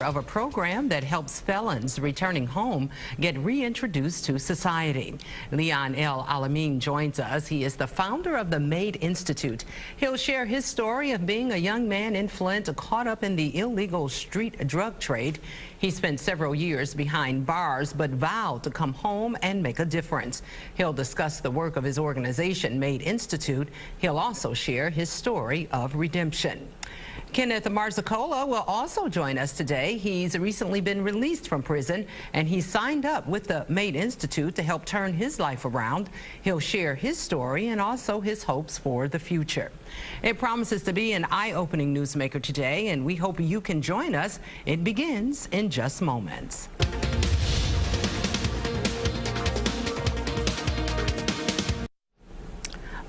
of a program that helps felons returning home get reintroduced to society. EL-Alamin joins us. He is the founder of the MADE Institute. He'll share his story of being a young man in Flint caught up in the illegal street drug trade. He spent several years behind bars but vowed to come home and make a difference. He'll discuss the work of his organization, MADE Institute. He'll also share his story of redemption. Kenneth Marzicola will also join us today. He's recently been released from prison, and he signed up with the MADE Institute to help turn his life around. He'll share his story and also his hopes for the future. It promises to be an eye-opening Newsmaker today, and we hope you can join us. It begins in just moments.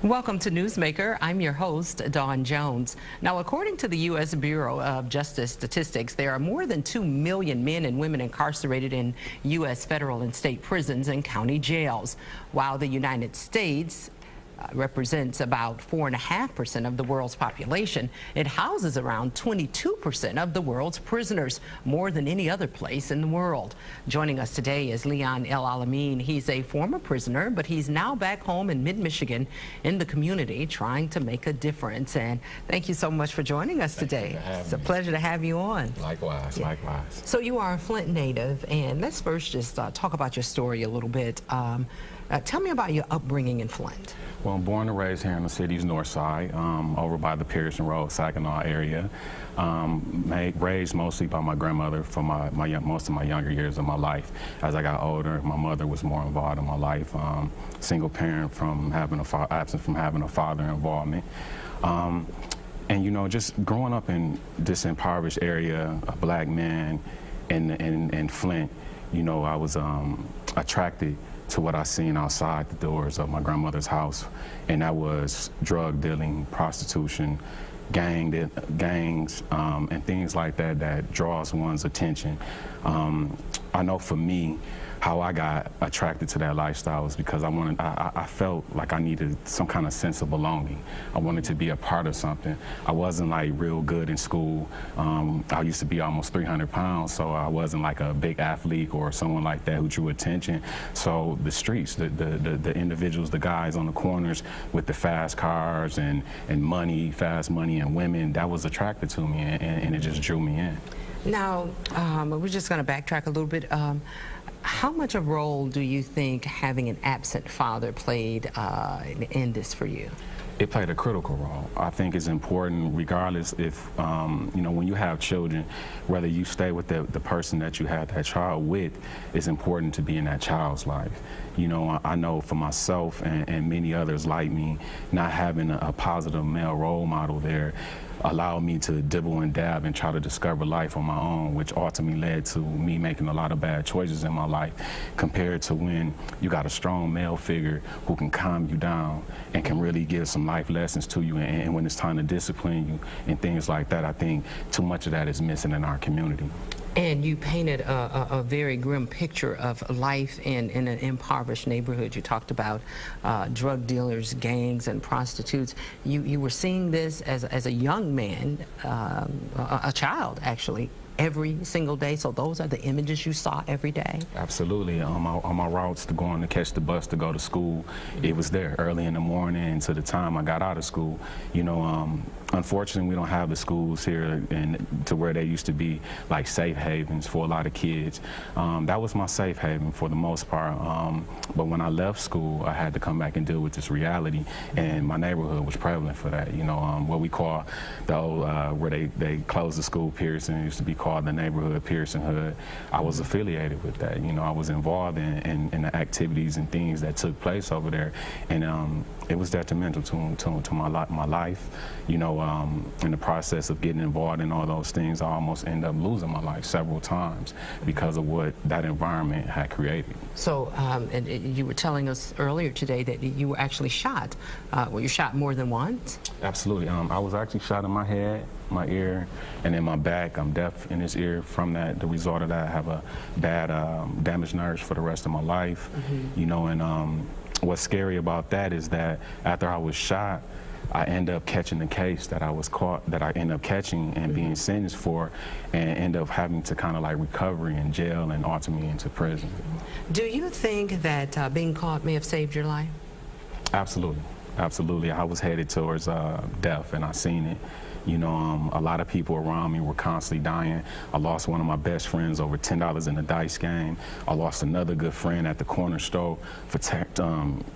Welcome to Newsmaker. I'm your host, Dawn Jones. Now, according to the U.S. Bureau of Justice Statistics, there are more than 2 million men and women incarcerated in U.S. federal and state prisons and county jails, while the United States represents about 4.5% of the world's population. It houses around 22% of the world's prisoners, more than any other place in the world. Joining us today is EL-Alamin. He's a former prisoner, but he's now back home in mid-Michigan in the community trying to make a difference. And thank you so much for joining us today. It's a pleasure to have you on. Likewise, likewise. So you are a Flint native, and let's first just talk about your story a little bit. Tell me about your upbringing in Flint. Well, I'm born and raised here in the city's north side, over by the Pearson Road, Saginaw area. Raised mostly by my grandmother for most of my younger years of my life. As I got older, my mother was more involved in my life. Single parent from absent from having a father involvement. And you know, just growing up in this impoverished area, a black man in Flint, you know, I was attracted to what I seen outside the doors of my grandmother's house, and that was drug dealing, prostitution, gangs, and things like that that draws one's attention. I know for me, how I got attracted to that lifestyle was because I felt like I needed some kind of sense of belonging. I wanted to be a part of something. I wasn't like real good in school. I used to be almost 300 pounds, so I wasn't like a big athlete or someone like that who drew attention. So the streets, the individuals, the guys on the corners with the fast cars and money, fast money and women, that was attracted to me, and it just drew me in. Now, we're just going to backtrack a little bit. How much of a role do you think having an absent father played in this for you? It played a critical role. I think it's important, regardless if, you know, when you have children, whether you stay with the person that you had that child with, it's important to be in that child's life. You know, I know for myself and many others like me, not having a positive male role model there allowed me to dibble and dab and try to discover life on my own, which ultimately led to me making a lot of bad choices in my life, compared to when you got a strong male figure who can calm you down and can really give some life lessons to you, and when it's time to discipline you and things like that. I think too much of that is missing in our community. And you painted a very grim picture of life in an impoverished neighborhood. You talked about drug dealers, gangs, and prostitutes. You were seeing this as a young man, a child actually, every single day. So those are the images you saw every day? Absolutely. On my routes to going to catch the bus to go to school, it was there early in the morning to the time I got out of school. You know, unfortunately, we don't have the schools here to where they used to be like safe havens for a lot of kids. That was my safe haven for the most part. But when I left school, I had to come back and deal with this reality, and my neighborhood was prevalent for that. You know, what we call the old, where they closed the school, Pearson, it used to be called the neighborhood Pearson Hood. I was affiliated with that. You know, I was involved in the activities and things that took place over there, and it was detrimental to my life. You know, in the process of getting involved in all those things, I almost ended up losing my life several times because of what that environment had created. So, and you were telling us earlier today that you were actually shot. Were you shot more than once? Absolutely. I was actually shot in my head, my ear, and in my back. I'm deaf in this ear. From that, the result of that, I have a bad damaged nerves for the rest of my life. You know, and what's scary about that is that after I was shot, I end up catching the case that I end up catching and being sentenced for, and end up having to kind of like recover in jail and ultimately into prison. Do you think that being caught may have saved your life? Absolutely, absolutely. I was headed towards death, and I seen it. You know, a lot of people around me were constantly dying. I lost one of my best friends over $10 in a dice game. I lost another good friend at the corner store for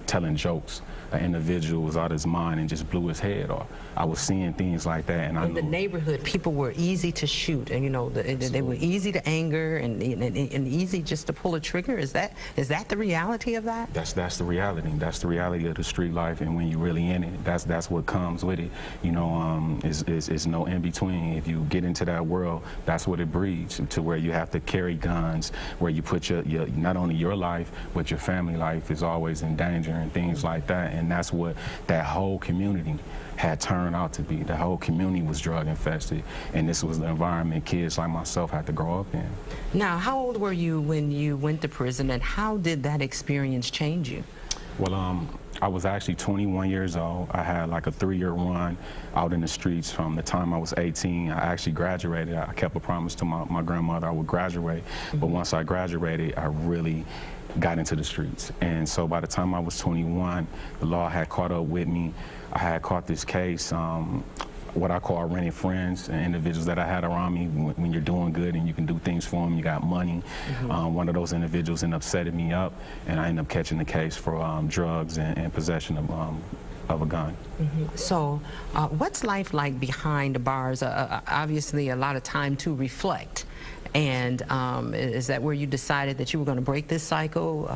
telling jokes. An individual was out of his mind and just blew his head off. I was seeing things like that, and I knew. In the neighborhood, people were easy to shoot, and you know, they were easy to anger and easy just to pull a trigger. Is that the reality of that? That's the reality. That's the reality of the street life, and when you're really in it, that's what comes with it. You know, is no in between. If you get into that world, that's what it breeds, to where you have to carry guns, where you put your not only your life but your family life is always in danger and things like that. And that's what that whole community had turned out to be. The whole community was drug infested, and this was the environment kids like myself had to grow up in. Now, how old were you when you went to prison, and how did that experience change you? Well, I was actually 21 years old. I had like a 3-year run out in the streets from the time I was 18. I actually graduated. I kept a promise to my grandmother I would graduate. But once I graduated, I really got into the streets. And so by the time I was 21, the law had caught up with me. I had caught this case, what I call rented friends, and individuals that I had around me when you're doing good and you can do things for them, you got money. One of those individuals ended up setting me up, and I ended up catching the case for drugs and possession of a gun. So what's life like behind the bars? Obviously a lot of time to reflect. And is that where you decided that you were going to break this cycle,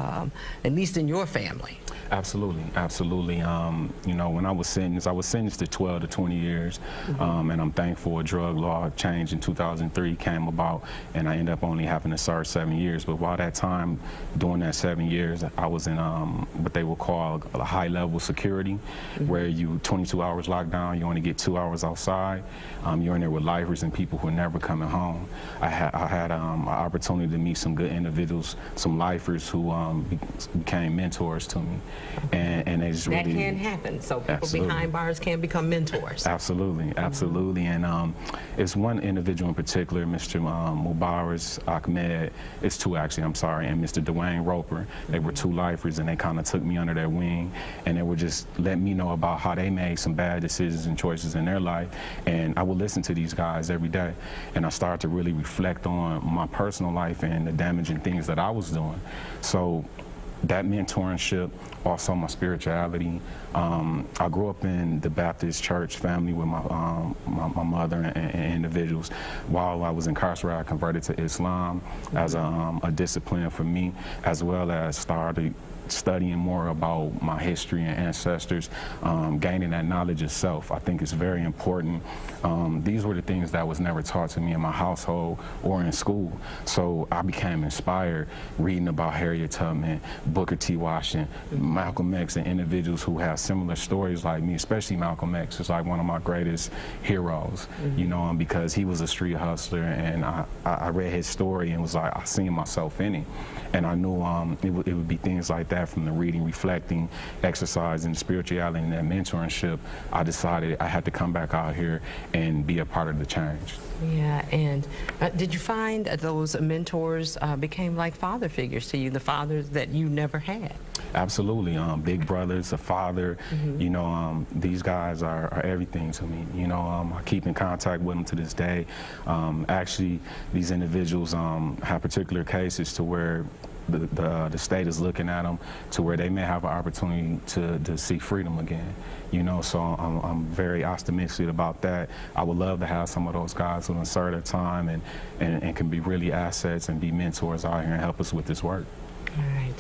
at least in your family? Absolutely, absolutely. You know, when I was sentenced to 12 to 20 years, and I'm thankful a drug law change in 2003 came about, and I ended up only having to serve 7 years. But while that time, during that 7 years, I was in what they would call a high-level security, where you 22 hours locked down, you only get 2 hours outside. You're in there with lifers and people who are never coming home. I had an opportunity to meet some good individuals, some lifers who became mentors to me. And they just that really, can happen. So people behind bars can become mentors. Absolutely, absolutely. And it's one individual in particular, Mr. Mubarak Ahmed. It's two actually, I'm sorry, and Mr. Dwayne Roper. They were two lifers, and they kind of took me under their wing, and they would just let me know about how they made some bad decisions and choices in their life. And I would listen to these guys every day, and I started to really reflect on my personal life and the damaging things that I was doing. So that mentorship, also my spirituality. I grew up in the Baptist church family with my mother and individuals. While I was incarcerated, I converted to Islam as a discipline for me, as well as started studying more about my history and ancestors, gaining that knowledge of self. I think it's very important. These were the things that was never taught to me in my household or in school. So I became inspired reading about Harriet Tubman, Booker T. Washington, Malcolm X, and individuals who have similar stories like me, especially Malcolm X is like one of my greatest heroes, you know, because he was a street hustler, and I read his story and was like, I seen myself in it. And I knew it would be things like that from the reading, reflecting, exercising, spirituality, and that mentorship. I decided I had to come back out here and be a part of the change. Yeah, and did you find that those mentors became like father figures to you, the fathers that you never had? Absolutely. Big brothers, a father, you know, these guys are everything to me. You know, I keep in contact with them to this day. Actually, these individuals have particular cases to where the state is looking at them to where they may have an opportunity to seek freedom again. You know, so I'm very optimistic about that. I would love to have some of those guys who serve their time and can be really assets and be mentors out here and help us with this work. All right.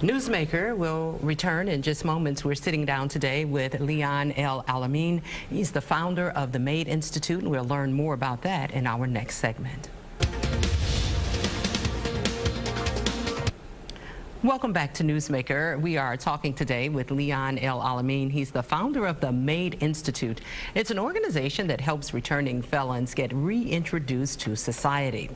Newsmaker will return in just moments. We're sitting down today with EL-Alamin. He's the founder of the MADE Institute, and we'll learn more about that in our next segment. Welcome back to Newsmaker. We are talking today with EL-Alamin. He's the founder of the MADE Institute. It's an organization that helps returning felons get reintroduced to society.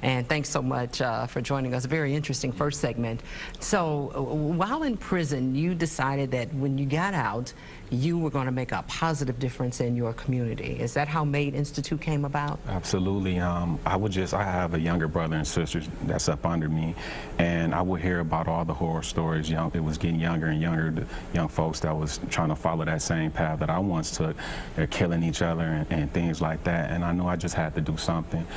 And thanks so much for joining us. Very interesting first segment. So while in prison, you decided that when you got out, you were going to make a positive difference in your community. Is that how MADE Institute came about? Absolutely. I have a younger brother and sister that's up under me, and I would hear about all the horror stories. It was getting younger and younger, the young folks that was trying to follow that same path that I once took. They're killing each other and things like that, and I knew I just had to do something.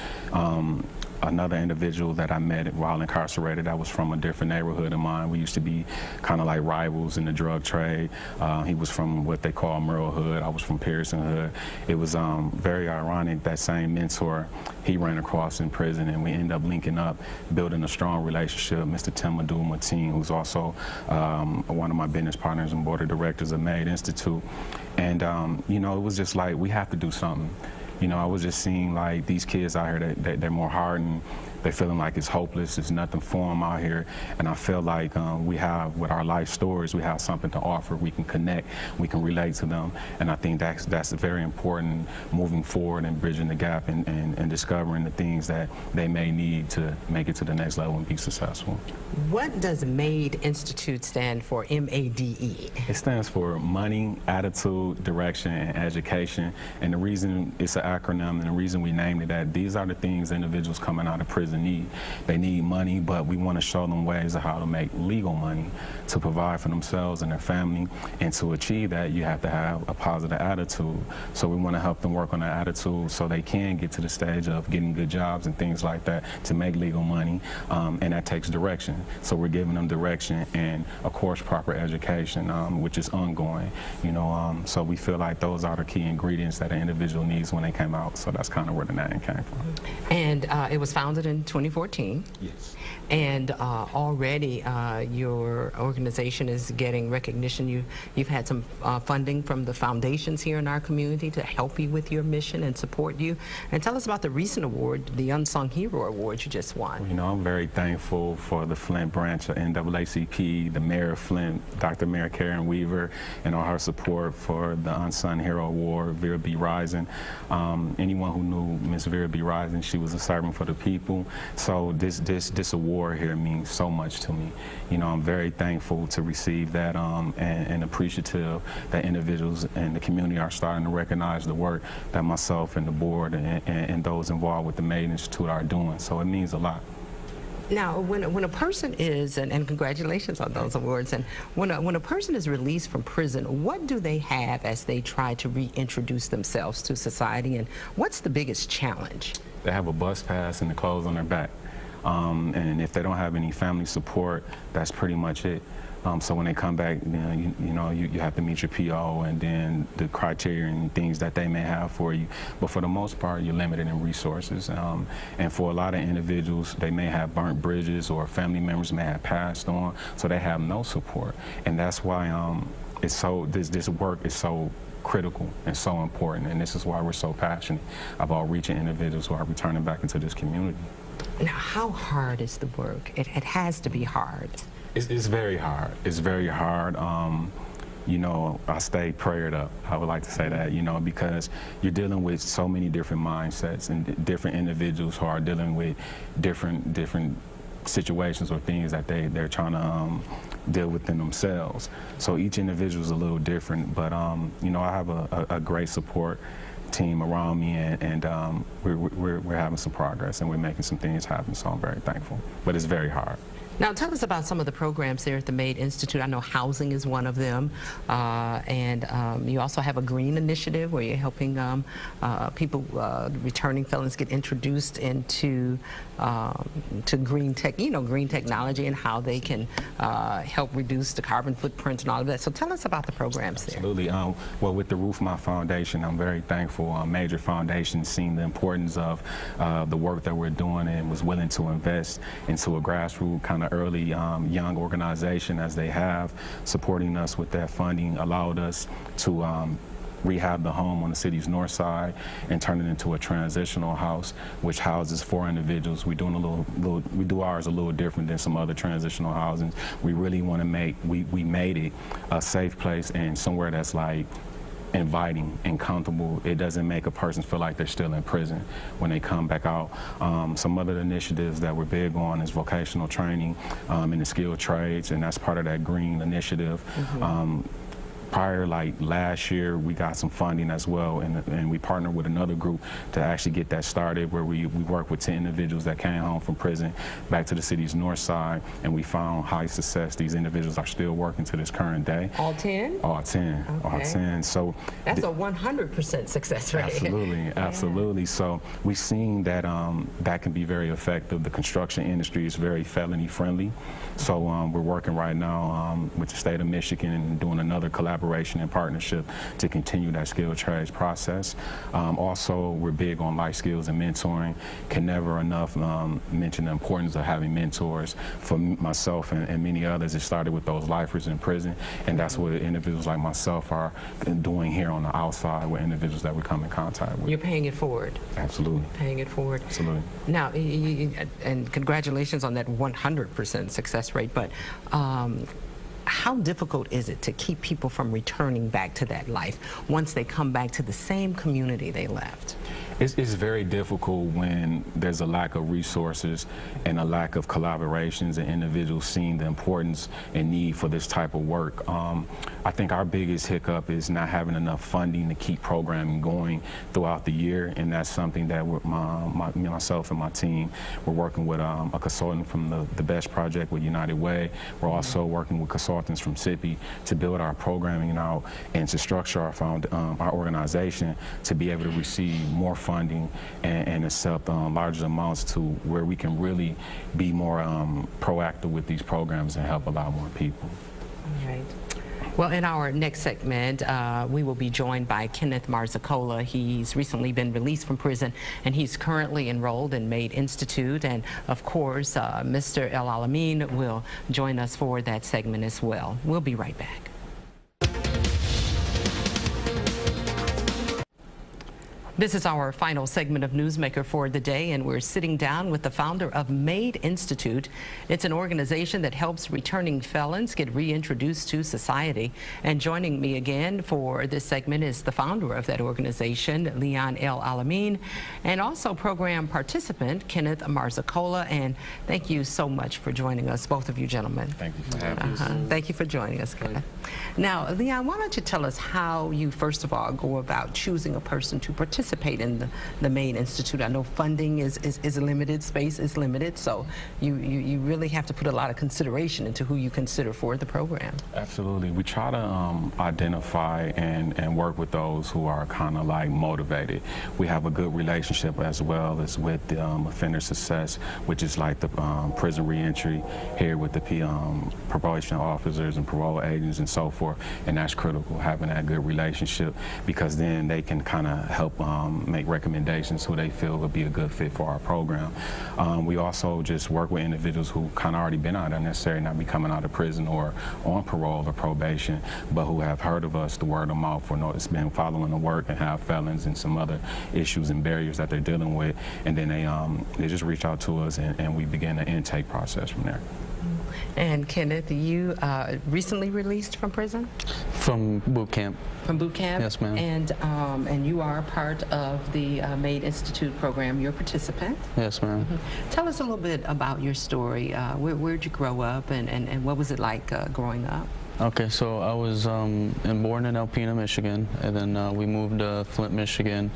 Another individual that I met while incarcerated, that was from a different neighborhood of mine. We used to be kind of like rivals in the drug trade. He was from what they call Merle Hood. I was from Pearson Hood. It was very ironic, that same mentor he ran across in prison, and we ended up linking up, building a strong relationship. Mr. Tim Matine, who's also one of my business partners and board of directors of MADE Institute. And, you know, it was just like, we have to do something. You know, I was just seeing like these kids out here, they're more hardened. They're feeling like it's hopeless. There's nothing for them out here. And I feel like we have, with our life stories, we have something to offer. We can connect. We can relate to them. And I think that's very important moving forward and bridging the gap and discovering the things that they may need to make it to the next level and be successful. What does MADE Institute stand for, M-A-D-E? It stands for Money, Attitude, Direction, and Education. And the reason it's an acronym and the reason we named it that, these are the things individuals coming out of prison need. They need money, but we want to show them ways of how to make legal money to provide for themselves and their family. And to achieve that, you have to have a positive attitude. So we want to help them work on that attitude so they can get to the stage of getting good jobs and things like that to make legal money. And that takes direction. So we're giving them direction and, of course, proper education, which is ongoing. You know, so we feel like those are the key ingredients that an individual needs when they came out. So that's kind of where the name came from. And it was founded in 2014. Yes. And already your organization is getting recognition. You've had some funding from the foundations here in our community to help you with your mission and support you. And tell us about the recent award, the Unsung Hero Award you just won. You know, I'm very thankful for the Flint branch of NAACP, the Mayor of Flint, Dr. Mayor Karen Weaver, and all her support for the Unsung Hero Award, Vera B. Rising. Anyone who knew Miss Vera B. Rising, she was a servant for the people. So this award here means so much to me. You know, I'm very thankful to receive that and appreciative that individuals and the community are starting to recognize the work that myself and the board and those involved with the MADE Institute are doing. So it means a lot. Now, when a person is, and congratulations on those awards, and when a person is released from prison, what do they have as they try to reintroduce themselves to society, and what's the biggest challenge? They have a bus pass and the clothes on their back. And if they don't have any family support, that's pretty much it. So when they come back, you have to meet your PO and then the criteria and things that they may have for you. But for the most part, you're limited in resources. And for a lot of individuals, they may have burnt bridges or family members may have passed on, so they have no support. And that's why this work is so critical and so important. And this is why we're so passionate about reaching individuals who are returning back into this community. Now, how hard is the work? It has to be hard. It's very hard. It's very hard. You know, I stay prayed up. I would like to say that, you know, because you're dealing with so many different mindsets and different individuals who are dealing with different situations or things that they're trying to deal with in themselves. So each individual is a little different, but you know, I have a great support team around me, and we're having some progress and we're making some things happen, so I'm very thankful. But it's very hard. Now, tell us about some of the programs there at the MADE Institute. I know housing is one of them, and you also have a green initiative where you're helping people, returning felons, get introduced into to green technology and how they can help reduce the carbon footprint and all of that. So tell us about the programs there. Absolutely. Well, with the Roof My Foundation, I'm very thankful. Major Foundation seeing the importance of the work that we're doing and was willing to invest into a grassroots kind of early young organization as they have, supporting us with that funding allowed us to rehab the home on the city's north side and turn it into a transitional house, which houses 4 individuals. We do ours a little different than some other transitional housing. We really want to we made it a safe place and somewhere that's like inviting and comfortable. It doesn't make a person feel like they're still in prison when they come back out. Some other initiatives that we're big on is vocational training in the skilled trades, and that's part of that green initiative. Prior, like last year, we got some funding as well, and we partnered with another group to actually get that started, where we worked with 10 individuals that came home from prison back to the city's north side, and we found high success. These individuals are still working to this current day. All 10? All 10. Okay. All 10. So that's a 100% success rate. Absolutely, absolutely. Yeah. So we've seen that that can be very effective. The construction industry is very felony friendly. So we're working right now with the state of Michigan and doing another collaboration and partnership to continue that skilled trades process. Also, we're big on life skills and mentoring. Can never enough mention the importance of having mentors. For myself and many others, it started with those lifers in prison, and that's what individuals like myself are doing here on the outside with individuals that we come in contact with. You're paying it forward. Absolutely. Paying it forward. Absolutely. Now, and congratulations on that 100% success rate, but how difficult is it to keep people from returning back to that life once they come back to the same community they left? It's very difficult when there's a lack of resources and a lack of collaborations and individuals seeing the importance and need for this type of work. I think our biggest hiccup is not having enough funding to keep programming going throughout the year, and that's something that myself and my team, we're working with a consultant from the BEST project with United Way. We're also working with consultants from SIPI to build our programming out and to structure our organization to be able to receive more funding and accept larger amounts to where we can really be more proactive with these programs and help a lot more people. All right. Well, in our next segment, we will be joined by Kenneth Marzicola. He's recently been released from prison, and he's currently enrolled in Made Institute. And of course, Mr. EL-Alamin will join us for that segment as well. We'll be right back. This is our final segment of Newsmaker for the day, and we're sitting down with the founder of Made Institute. It's an organization that helps returning felons get reintroduced to society. And joining me again for this segment is the founder of that organization, EL-Alamin, and also program participant, Kenneth Marzicola. And thank you so much for joining us, both of you gentlemen. Thank you for having us. Thank you for joining us, Kenneth. Now, Leon, why don't you tell us how you, first of all, go about choosing a person to participate in the Made Institute? I know funding is limited, space is limited, so you really have to put a lot of consideration into who you consider for the program. Absolutely. We try to identify and work with those who are kind of like motivated. We have a good relationship as well as with the offender success, which is like the prison reentry here with the probation officers and parole agents and so forth, and that's critical, having that good relationship, because then they can kind of help make recommendations who they feel would be a good fit for our program. We also just work with individuals who kind of already been out, not necessarily not be coming out of prison or on parole or probation, but who have heard of us, the word of mouth, or know it's been following the work and have felons and some other issues and barriers that they're dealing with, and then they just reach out to us and we begin the intake process from there. And Kenneth, you recently released from prison? From boot camp. From boot camp? Yes, ma'am. And you are part of the Made Institute program. You're a participant? Yes, ma'am. Tell us a little bit about your story. Where'd you grow up, and what was it like growing up? Okay, so I was born in Alpena, Michigan, and then we moved to Flint, Michigan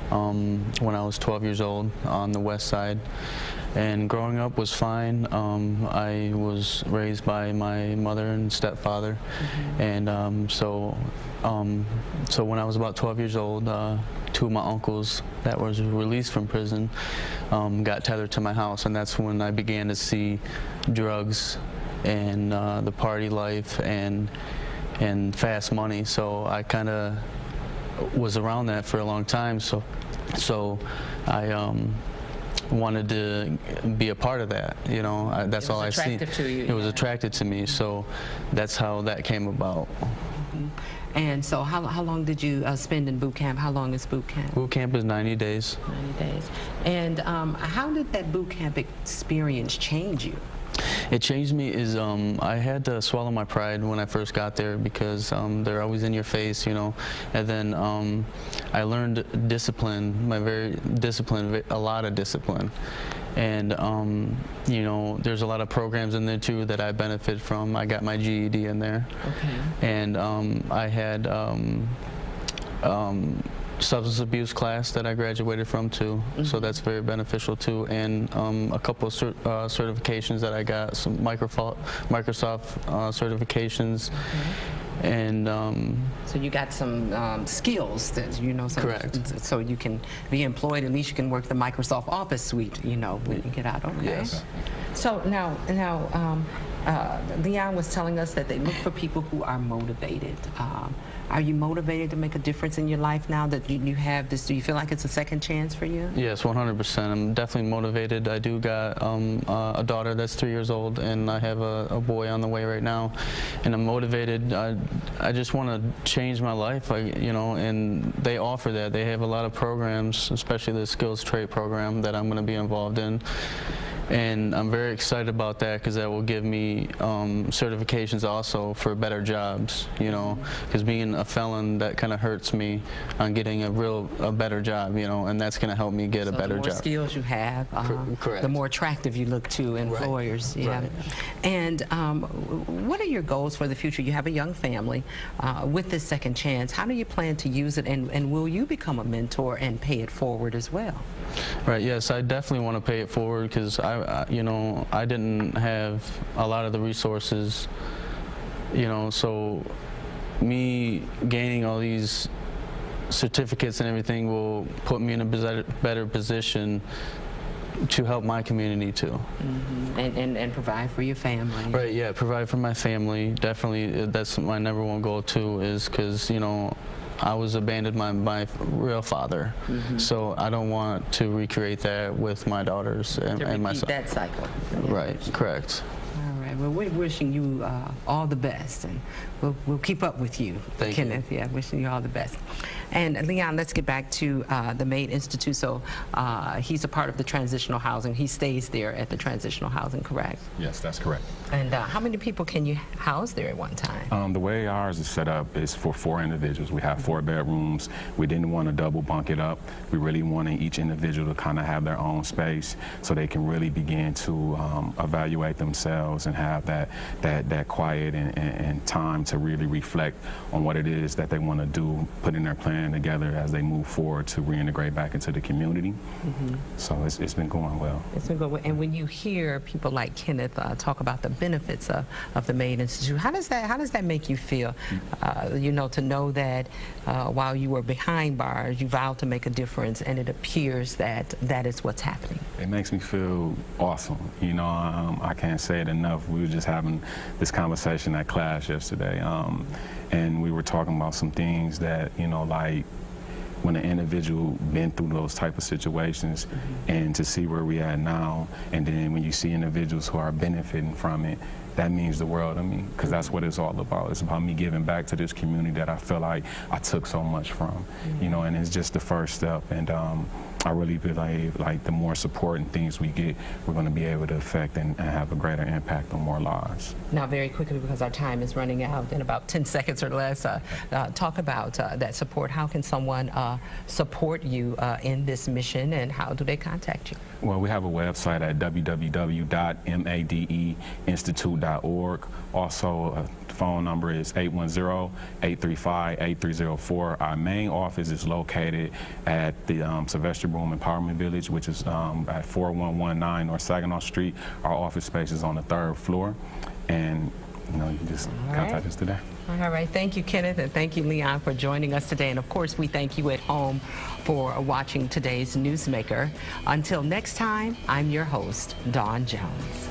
when I was 12 years old on the west side. And growing up was fine. I was raised by my mother and stepfather, and so when I was about 12 years old, two of my uncles that was released from prison got tethered to my house, and that's when I began to see drugs and the party life and fast money. So I kind of was around that for a long time. So I wanted to be a part of that, you know. That's all I see. It was attractive to you. It was attracted to me, so that's how that came about. And so how long did you spend in boot camp? How long is boot camp? Boot camp is 90 days. 90 days. And how did that boot camp experience change you? It changed me is I had to swallow my pride when I first got there because they're always in your face, you know. And then I learned discipline, a lot of discipline. And, you know, there's a lot of programs in there, too, that I benefit from. I got my GED in there. Okay. And I had substance abuse class that I graduated from, too. So that's very beneficial, too. And a couple of certifications that I got, some Microsoft certifications. And so you got some skills that, you know, correct. So you can be employed. At least you can work the Microsoft Office suite, you know, when you get out. Okay. Yes. So now Leon was telling us that they look for people who are motivated. Are you motivated to make a difference in your life now that you have this? Do you feel like it's a second chance for you? Yes, 100%. I'm definitely motivated. I do got a daughter that's 3 years old, and I have a boy on the way right now. And I'm motivated. I just want to change my life, you know, and they offer that. They have a lot of programs, especially the skills trade program that I'm going to be involved in. And I'm very excited about that because that will give me certifications also for better jobs, you know, because being a felon, that kind of hurts me on getting a better job, you know, and that's going to help me get a better job. The more skills you have, correct. The more attractive you look to employers. Right. Yeah. Right. And what are your goals for the future? You have a young family. With this second chance, how do you plan to use it, and will you become a mentor and pay it forward as well? Right, yes, I definitely want to pay it forward because you know, I didn't have a lot of the resources, you know, so me gaining all these certificates and everything will put me in a better position to help my community too. And provide for your family. Right, yeah, provide for my family. Definitely, that's my #1 goal too, is because, you know, I was abandoned by my real father, so I don't want to recreate that with my daughters and my son. That cycle. Right, correct. All right. Well, we're wishing you all the best, and we'll keep up with you, Kenneth. Yeah, wishing you all the best. And Leon, let's get back to the MAID Institute. So he's a part of the transitional housing. He stays there at the transitional housing, correct? Yes, that's correct. And how many people can you house there at one time? The way ours is set up is for 4 individuals. We have 4 bedrooms. We didn't want to double bunk it up. We really wanted each individual to kind of have their own space so they can really begin to evaluate themselves and have that quiet and time to really reflect on what it is that they want to do, putting their plan together as they move forward to reintegrate back into the community. So it's been going well. It's been going. And when you hear people like Kenneth talk about the benefits of the MAID Institute, how does that make you feel? You know, to know that while you were behind bars, you vowed to make a difference, and it appears that that is what's happening. It makes me feel awesome. You know, I can't say it enough. We were just having this conversation at class yesterday, and we were talking about some things that, you know, like when an individual been through those type of situations, and to see where we at now, and then when you see individuals who are benefiting from it, that means the world to me, because that's what it's all about. It's about me giving back to this community that I feel like I took so much from, you know, and it's just the first step. And I really believe, like, the more support and things we get, we're going to be able to affect and have a greater impact on more lives. Now, very quickly, because our time is running out in about 10 seconds or less, talk about that support. How can someone support you in this mission, and how do they contact you? Well, we have a website at www.madeinstitute.org. Also, phone number is 810-835-8304. Our main office is located at the Sylvester Boom Empowerment Village, which is at 4119 North Saginaw Street. Our office space is on the 3rd floor, and you know, you can just contact us today. All right. Thank you, Kenneth, and thank you, Leon, for joining us today. And of course, we thank you at home for watching today's Newsmaker. Until next time, I'm your host, Dawn Jones.